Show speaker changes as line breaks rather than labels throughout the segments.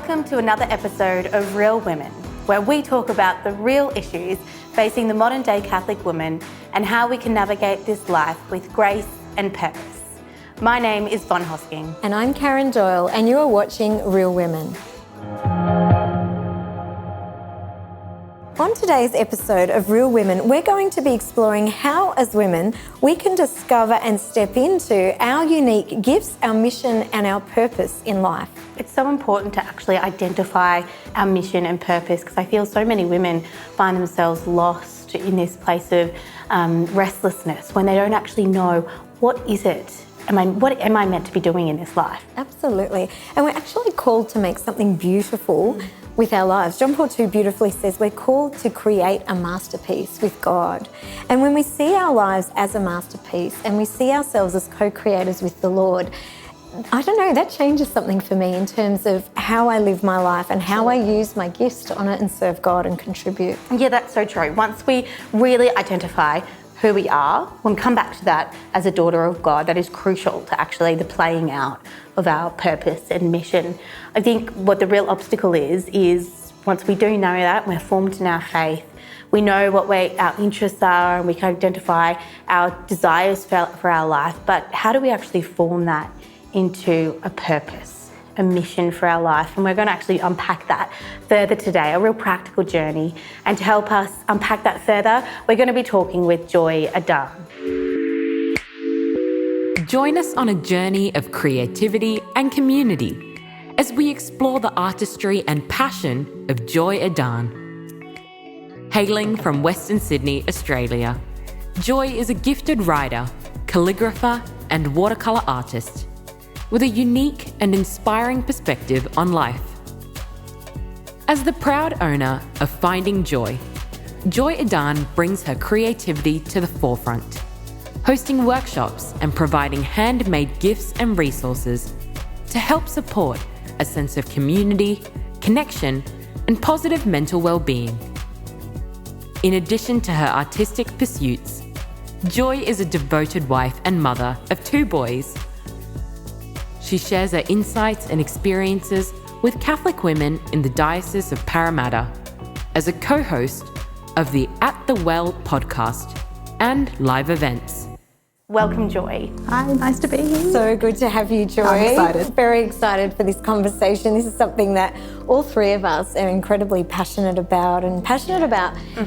Welcome to another episode of Real Women, where we talk about the real issues facing the modern day Catholic woman and how we can navigate this life with grace and purpose. My name is Hosking.
And I'm Karen Doyle, and you are watching Real Women. On today's episode of Real Women, we're going to be exploring how, as women, we can discover and step into our unique gifts, our mission, and our purpose in life.
It's so important to actually identify our mission and purpose, because I feel so many women find themselves lost in this place of restlessness when they don't actually know what is it. What am I meant to be doing in this life?
Absolutely. And we're actually called to make something beautiful with our lives. John Paul II beautifully says we're called to create a masterpiece with God. And when we see our lives as a masterpiece and we see ourselves as co-creators with the Lord, I don't know, that changes something for me in terms of how I live my life and how I use my gifts to honour and serve God and contribute.
Yeah, that's so true. Once we really identify who we are, we'll come back to that as a daughter of God. That is crucial to actually the playing out of our purpose and mission. I think what the real obstacle is once we do know that, we're formed in our faith, we know what our interests are and we can identify our desires for our life, but how do we actually form that into a purpose, a mission for our life? And we're going to actually unpack that further today, a real practical journey. And to help us unpack that further, we're going to be talking with Joy Adan.
Join us on a journey of creativity and community as we explore the artistry and passion of Joy Adan. Hailing from Western Sydney, Australia, Joy is a gifted writer, calligrapher, and watercolour artist with a unique and inspiring perspective on life. As the proud owner of Finding Joy, Joy Adan brings her creativity to the forefront, hosting workshops and providing handmade gifts and resources to help support a sense of community, connection, and positive mental well-being. In addition to her artistic pursuits, Joy is a devoted wife and mother of 2 boys. She shares her insights and experiences with Catholic women in the Diocese of Parramatta as a co-host of the At the Well podcast and live events.
Welcome, Joy.
Hi, nice to be here.
So good to have you, Joy.
I'm excited.
Very excited for this conversation. This is something that all 3 of us are incredibly passionate about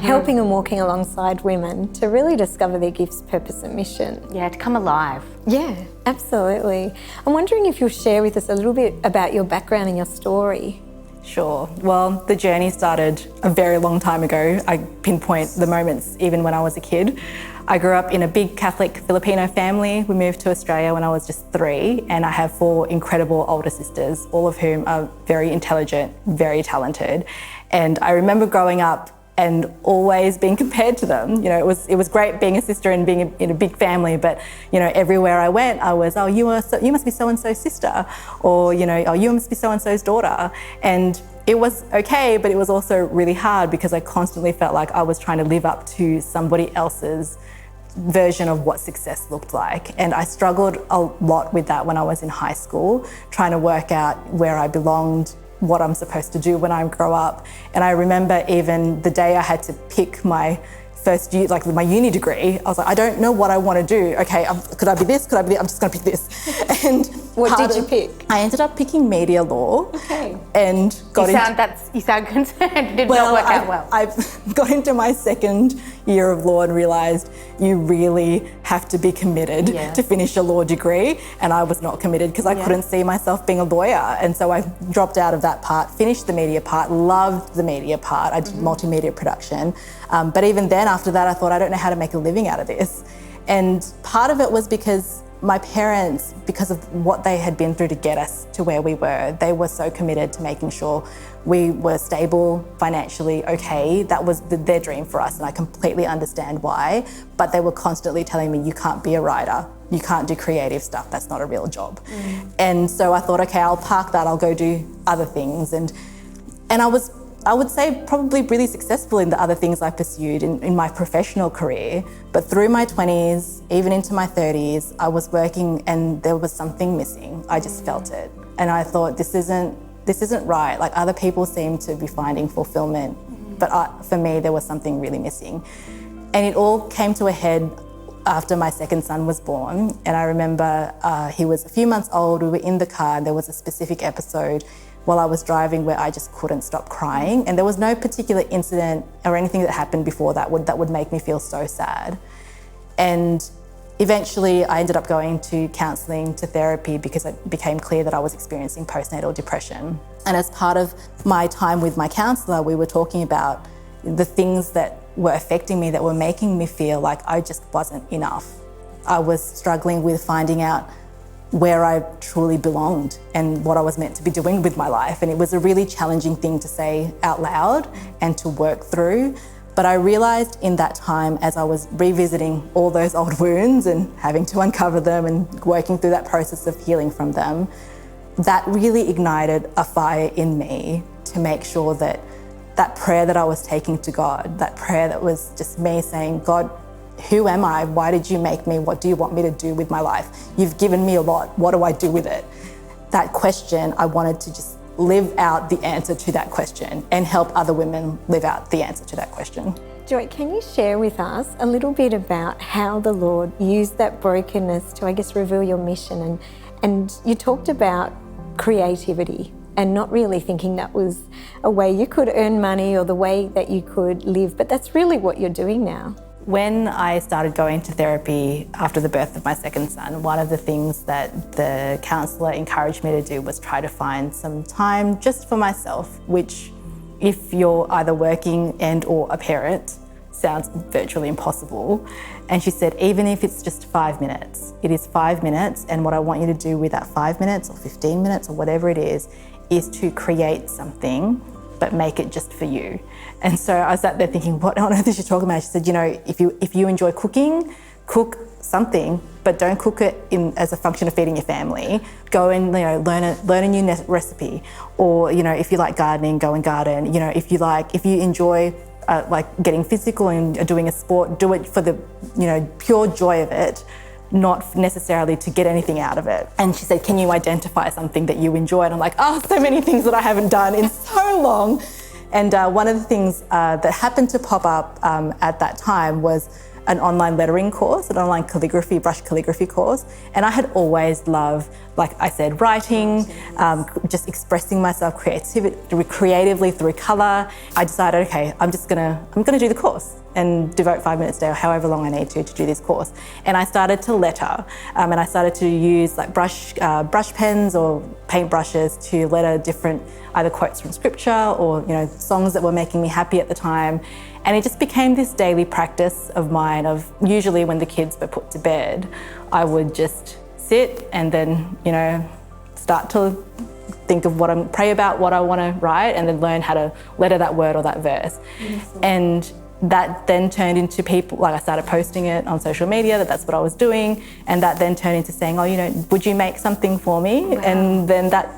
helping and walking alongside women to really discover their gifts, purpose and mission.
Yeah, to come alive.
Yeah, absolutely. I'm wondering if you'll share with us a little bit about your background and your story.
Sure. Well, the journey started a very long time ago. I pinpoint the moments even when I was a kid. I grew up in a big Catholic Filipino family. We moved to Australia when I was just 3, and I have 4 incredible older sisters, all of whom are very intelligent, very talented. And I remember growing up and always being compared to them. You know, it was great being a sister and being in a big family, but you know, everywhere I went, I was, you must be so-and-so's sister, or you know, you must be so-and-so's daughter. And it was okay, but it was also really hard because I constantly felt like I was trying to live up to somebody else's version of what success looked like. And I struggled a lot with that when I was in high school, trying to work out where I belonged, what I'm supposed to do when I grow up. And I remember even the day I had to pick my first year, like my uni degree, I was like, I don't know what I want to do. Okay, could I be this? Could I be this? I'm just going to pick this. And
what did you pick?
I ended up picking media law.
Okay.
And
You sound concerned. It did not work out well.
I got into my second year of law and realised you really have to be committed to finish a law degree, and I was not committed because I couldn't see myself being a lawyer, and so I dropped out of that part, finished the media part, loved the media part. I did multimedia production, but even then after that I thought, I don't know how to make a living out of this. And part of it was because my parents, because of what they had been through to get us to where we were, they were so committed to making sure we were stable, financially okay. That was their dream for us, and I completely understand why. But they were constantly telling me, you can't be a writer, you can't do creative stuff, that's not a real job. And so I thought, okay, I'll park that, I'll go do other things. And I would say probably really successful in the other things I pursued in my professional career. But through my 20s, even into my 30s, I was working and there was something missing. I just felt it. And I thought, this isn't this isn't right. Like, other people seem to be finding fulfillment, but for me, there was something really missing. And it all came to a head after my second son was born. And I remember he was a few months old, we were in the car, and there was a specific episode while I was driving where I just couldn't stop crying. And there was no particular incident or anything that happened before that would make me feel so sad. And eventually I ended up going to counselling, to therapy, because it became clear that I was experiencing postnatal depression. And as part of my time with my counsellor, we were talking about the things that were affecting me, that were making me feel like I just wasn't enough. I was struggling with finding out where I truly belonged and what I was meant to be doing with my life. And it was a really challenging thing to say out loud and to work through. But I realised in that time, as I was revisiting all those old wounds and having to uncover them and working through that process of healing from them, that really ignited a fire in me to make sure that that prayer that I was taking to God, that prayer that was just me saying, God, who am I? Why did you make me? What do you want me to do with my life? You've given me a lot. What do I do with it? That question, I wanted to just live out the answer to that question and help other women live out the answer to that question.
Joy, can you share with us a little bit about how the Lord used that brokenness to, I guess, reveal your mission? And you talked about creativity and not really thinking that was a way you could earn money or the way that you could live, but that's really what you're doing now.
When I started going to therapy after the birth of my second son, one of the things that the counsellor encouraged me to do was try to find some time just for myself, which, if you're either working and or a parent, sounds virtually impossible. And she said, even if it's just 5 minutes, it is 5 minutes, and what I want you to do with that 5 minutes or 15 minutes or whatever it is to create something, but make it just for you. And so I sat there thinking, what on earth is she talking about? She said, you know, if you enjoy cooking, cook something, but don't cook it as a function of feeding your family. Go and, you know, learn a new recipe. Or, you know, if you like gardening, go and garden. You know, if you enjoy like getting physical and doing a sport, do it for the, you know, pure joy of it, not necessarily to get anything out of it. And she said, can you identify something that you enjoy? And I'm like, oh, so many things that I haven't done in so long. And one of the things that happened to pop up at that time was an online lettering course, an online brush calligraphy course. And I had always loved, like I said, writing, just expressing myself creatively through colour. I decided, okay, I'm gonna do the course and devote 5 minutes a day or however long I need to do this course. And I started to letter, and I started to use like brush pens or paint brushes to letter different either quotes from scripture or, you know, songs that were making me happy at the time. And it just became this daily practice of mine of, usually when the kids were put to bed, I would just sit and then, you know, start to think of pray about what I want to write, and then learn how to letter that word or that verse. Beautiful. And that then turned into people, like I started posting it on social media, that's what I was doing. And that then turned into saying, oh, you know, would you make something for me? Wow. And then that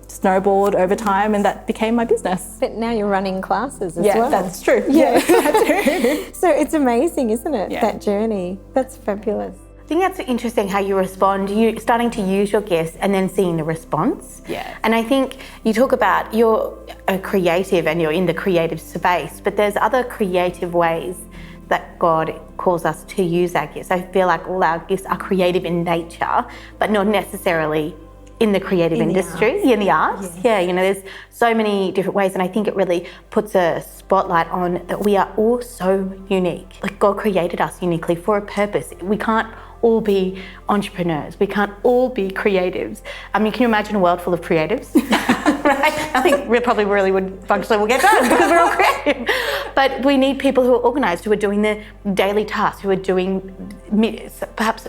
snowballed over time, and that became my business.
But now you're running classes as well.
Yeah, that's true. Yeah, I do.
So it's amazing, isn't it?
Yeah.
That journey. That's fabulous.
I think that's interesting how you respond. You starting to use your gifts and then seeing the response.
Yeah.
And I think you talk about you're a creative and you're in the creative space, but there's other creative ways that God calls us to use our gifts. I feel like all our gifts are creative in nature, but not necessarily in the creative industry, in the arts. Yes. Yeah, you know, there's so many different ways, and I think it really puts a spotlight on that we are all so unique. Like, God created us uniquely for a purpose. We can't all be entrepreneurs. We can't all be creatives. I mean, can you imagine a world full of creatives? Right? I think we probably really would functionally will get done because we're all creative. But we need people who are organised, who are doing the daily tasks, who are doing perhaps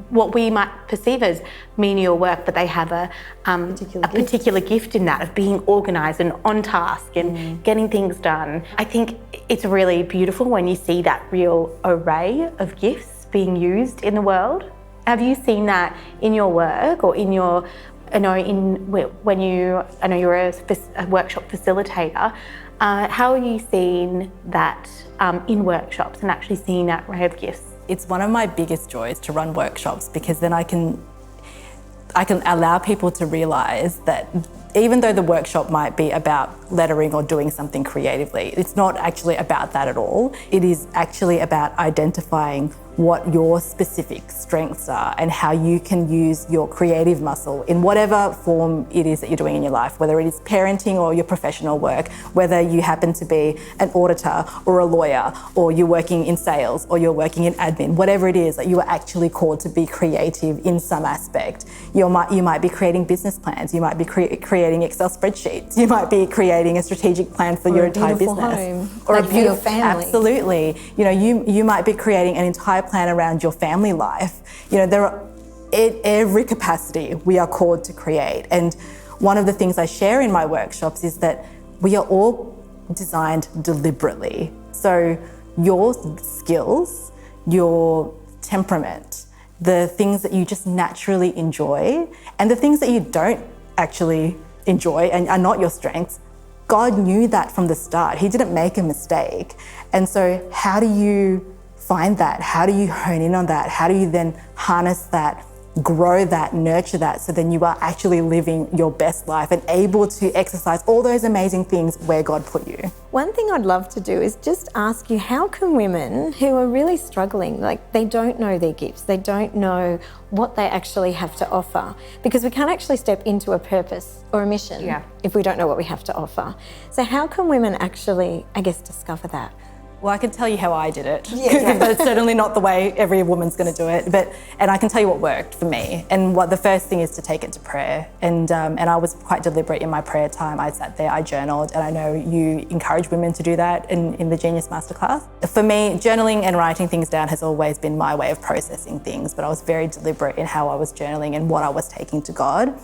what we might perceive as menial work, but they have a particular gift in that of being organised and on task and getting things done. I think it's really beautiful when you see that real array of gifts being used in the world. Have you seen that in your work or in your, I know you're a workshop facilitator. How are you seeing that in workshops and actually seeing that array of gifts?
It's one of my biggest joys to run workshops, because then I can allow people to realise that even though the workshop might be about lettering or doing something creatively, it's not actually about that at all. It is actually about identifying what your specific strengths are and how you can use your creative muscle in whatever form it is that you're doing in your life, whether it is parenting or your professional work, whether you happen to be an auditor or a lawyer, or you're working in sales or you're working in admin, whatever it is that you are actually called to be creative in some aspect. You might be creating business plans, you might be creating Excel spreadsheets, you might be creating a strategic plan for your entire business.
Home,
or
like
a beautiful
family.
Absolutely. You know, you might be creating an entire plan around your family life. You know, there are in every capacity we are called to create. And one of the things I share in my workshops is that we are all designed deliberately. So your skills, your temperament, the things that you just naturally enjoy, and the things that you don't actually enjoy and are not your strengths, God knew that from the start. He didn't make a mistake. And so how do you find that? How do you hone in on that? How do you then harness that, grow that, nurture that, so then you are actually living your best life and able to exercise all those amazing things where God put you?
One thing I'd love to do is just ask you, how can women who are really struggling, like they don't know their gifts, they don't know what they actually have to offer, because we can't actually step into a purpose or a mission if we don't know what we have to offer. So how can women actually, I guess, discover that?
Well, I can tell you how I did it, but it's certainly not the way every woman's going to do it. And I can tell you what worked for me. And what the first thing is to take it to prayer. And I was quite deliberate in my prayer time. I sat there, I journaled, and I know you encourage women to do that in the Genius Masterclass. For me, journaling and writing things down has always been my way of processing things, but I was very deliberate in how I was journaling and what I was taking to God.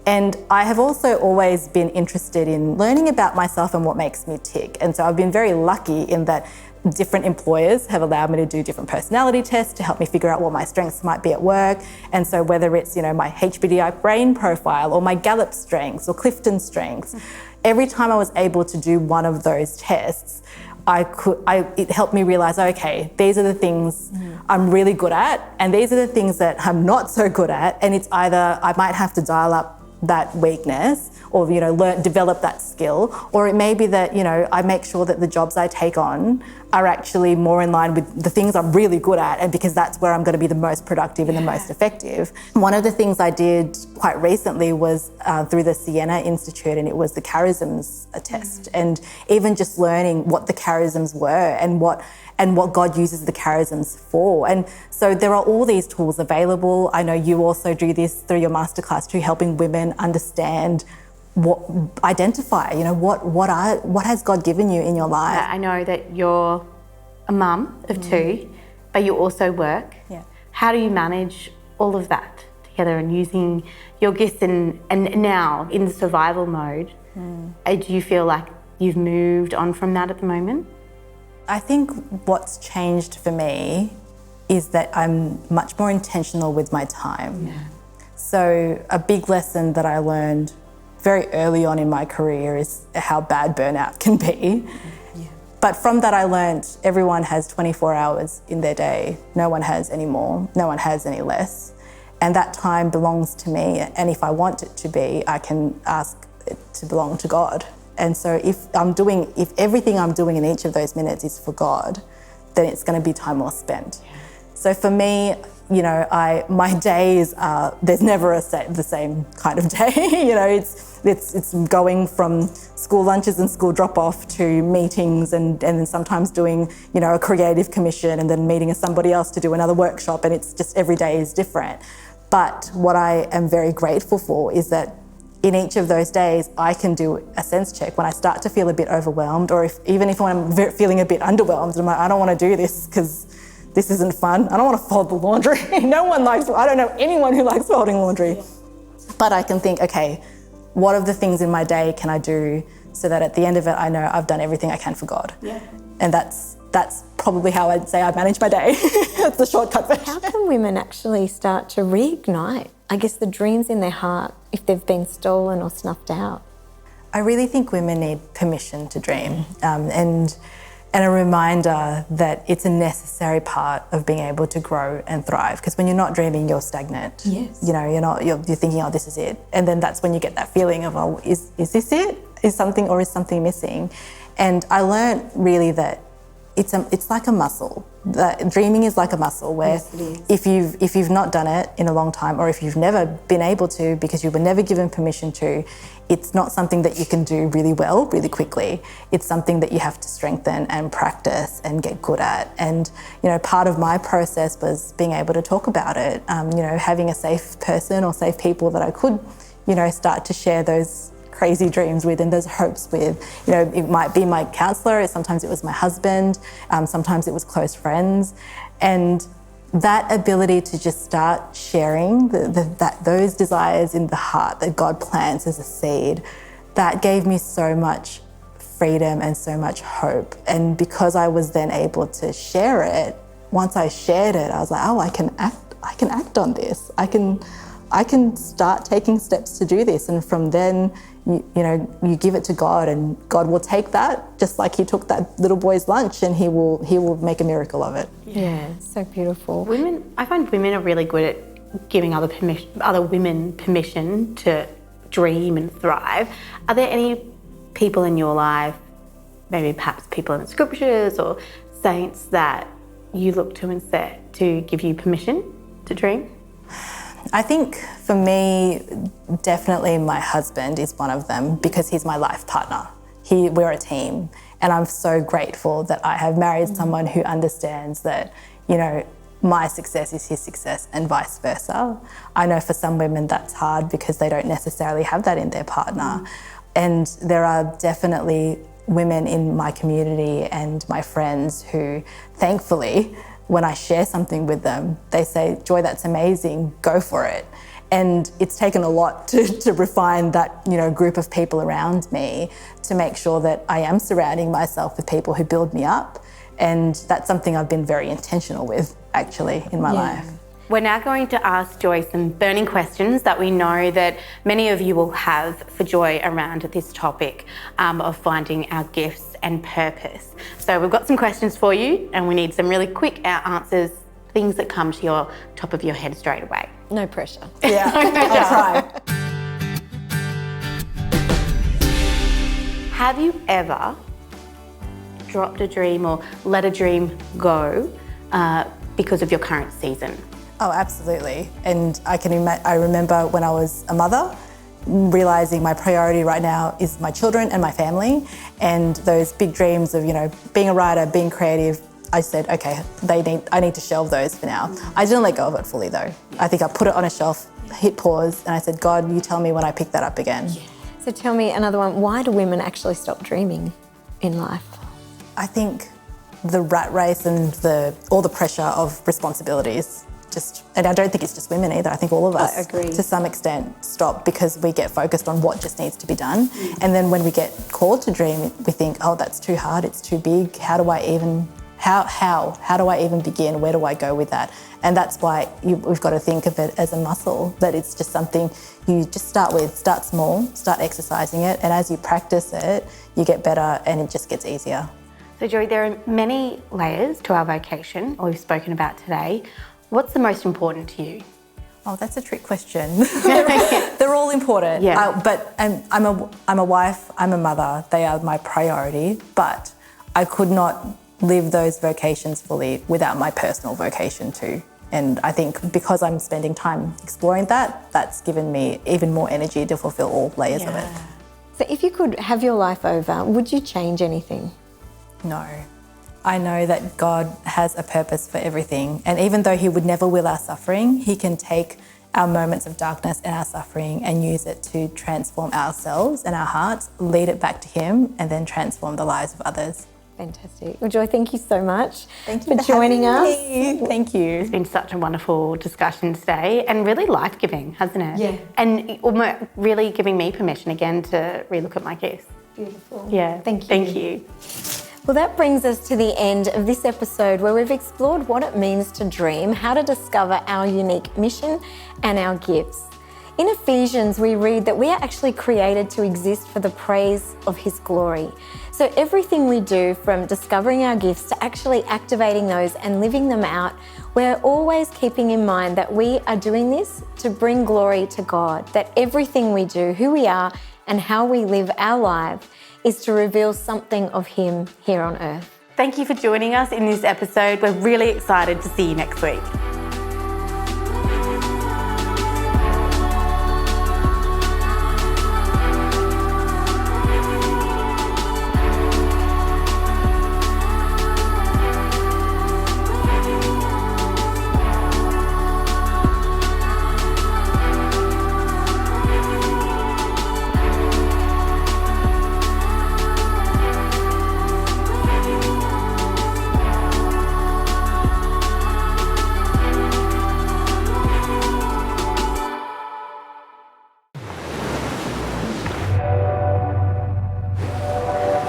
And I have also always been interested in learning about myself and what makes me tick. And so I've been very lucky in that different employers have allowed me to do different personality tests to help me figure out what my strengths might be at work. And so whether it's, you know, my HBDI brain profile or my Gallup strengths or Clifton strengths, every time I was able to do one of those tests, it helped me realize, okay, these are the things I'm really good at, and these are the things that I'm not so good at. And it's either I might have to dial up that weakness, or, you know, develop that skill, or it may be that, you know, I make sure that the jobs I take on are actually more in line with the things I'm really good at, and because that's where I'm going to be the most productive and the most effective. One of the things I did quite recently was through the Sienna Institute, and it was the charisms test, and even just learning what the charisms were and what God uses the charisms for. And so there are all these tools available. I know you also do this through your masterclass too, helping women understand identify, you know, what has God given you in your life.
I know that you're a mum of two, but you also work.
Yeah.
How do you manage all of that together and using your gifts and now in the survival mode? Do you feel like you've moved on from that at the moment?
I think what's changed for me is that I'm much more intentional with my time. Yeah. So a big lesson that I learned very early on in my career is how bad burnout can be. Yeah. But from that I learned everyone has 24 hours in their day. No one has any more, no one has any less. And that time belongs to me, and if I want it to be, I can ask it to belong to God. And so if everything I'm doing in each of those minutes is for God, then it's going to be time well spent. Yeah. So for me, you know, my days are, there's never the same kind of day. You know, it's going from school lunches and school drop-off to meetings and then sometimes doing, you know, a creative commission and then meeting somebody else to do another workshop, and it's just every day is different. But what I am very grateful for is that in each of those days, I can do a sense check when I start to feel a bit overwhelmed, or even if I'm feeling a bit underwhelmed, I'm like, I don't want to do this because this isn't fun. I don't want to fold the laundry. I don't know anyone who likes folding laundry. Yeah. But I can think, okay, what of the things in my day can I do so that at the end of it, I know I've done everything I can for God. Yeah. And that's probably how I'd say I manage my day. It's the shortcut version.
How can women actually start to reignite, I guess, the dreams in their heart if they've been stolen or snuffed out?
I really think women need permission to dream. And and a reminder that it's a necessary part of being able to grow and thrive. Because when you're not dreaming, you're stagnant.
Yes.
You know, you're thinking, oh, this is it. And then that's when you get that feeling of, oh, is this it? Is something missing? And I learned really that it's like a muscle. That dreaming is like a muscle where if you've not done it in a long time, or if you've never been able to because you were never given permission to, it's not something that you can do really well, really quickly. It's something that you have to strengthen and practice and get good at. And, you know, part of my process was being able to talk about it, you know, having a safe person or safe people that I could, you know, start to share those crazy dreams with and those hopes with. You know, it might be my counsellor, sometimes it was my husband, sometimes it was close friends. And that ability to just start sharing those desires in the heart that God plants as a seed, that gave me so much freedom and so much hope. And because I was then able to share it, once I shared it, I was like, oh, I can act on this. I can start taking steps to do this. And from then, you give it to God, and God will take that, just like he took that little boy's lunch, and he will make a miracle of it.
Yeah, so beautiful.
I find women are really good at giving other women permission to dream and thrive. Are there any people in your life, maybe perhaps people in the scriptures or saints, that you look to and set to give you permission to dream?
I think for me, definitely my husband is one of them, because he's my life partner. We're a team, and I'm so grateful that I have married someone who understands that, you know, my success is his success and vice versa. I know for some women that's hard because they don't necessarily have that in their partner. And there are definitely women in my community and my friends who, thankfully, when I share something with them, they say, Joy, that's amazing, go for it. And it's taken a lot to refine that, you know, group of people around me to make sure that I am surrounding myself with people who build me up. And that's something I've been very intentional with, actually, in my life.
We're now going to ask Joy some burning questions that we know that many of you will have for Joy around this topic of finding our gifts and purpose. So we've got some questions for you, and we need some really quick answers, things that come to your top of your head straight away.
No pressure.
Yeah, I'll try.
Have you ever dropped a dream or let a dream go because of your current season?
Oh, absolutely. And I remember when I was a mother, realizing my priority right now is my children and my family, and those big dreams of, you know, being a writer, being creative. I said, okay, I need to shelve those for now. I didn't let go of it fully though. I think I put it on a shelf, hit pause, and I said, God, you tell me when I pick that up again.
So tell me another one. Why do women actually stop dreaming in life?
I think the rat race and all the pressure of responsibilities. And I don't think it's just women either. I think all of us, to some extent, stop because we get focused on what just needs to be done. And then when we get called to dream, we think, oh, that's too hard, it's too big. How do I even begin? Where do I go with that? And that's why we've got to think of it as a muscle, that it's just something you just start with. Start small, start exercising it, and as you practice it, you get better and it just gets easier.
So Joy, there are many layers to our vocation, or we've spoken about today. What's the most important to you?
Oh, that's a trick question. They're all important.
Yeah.
But I'm a wife, I'm a mother. They are my priority. But I could not live those vocations fully without my personal vocation too. And I think because I'm spending time exploring that, that's given me even more energy to fulfill all layers of it.
So if you could have your life over, would you change anything?
No. I know that God has a purpose for everything. And even though he would never will our suffering, he can take our moments of darkness and our suffering and use it to transform ourselves and our hearts, lead it back to him, and then transform the lives of others.
Fantastic. Well, Joy, thank you so much
for
joining us.
Thank you.
It's been such a wonderful discussion today, and really life-giving, hasn't it?
Yeah.
And really giving me permission again to relook at my gifts.
Beautiful.
Yeah.
Thank you.
Thank you.
Well, that brings us to the end of this episode where we've explored what it means to dream, how to discover our unique mission and our gifts. In Ephesians, we read that we are actually created to exist for the praise of his glory. So everything we do, from discovering our gifts to actually activating those and living them out, we're always keeping in mind that we are doing this to bring glory to God, that everything we do, who we are and how we live our life, is to reveal something of Him here on earth.
Thank you for joining us in this episode. We're really excited to see you next week.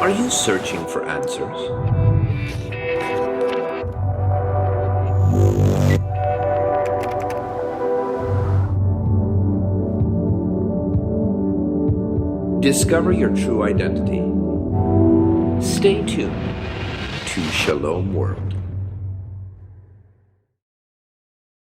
Are you searching for answers? Discover your true identity. Stay tuned to Shalom World.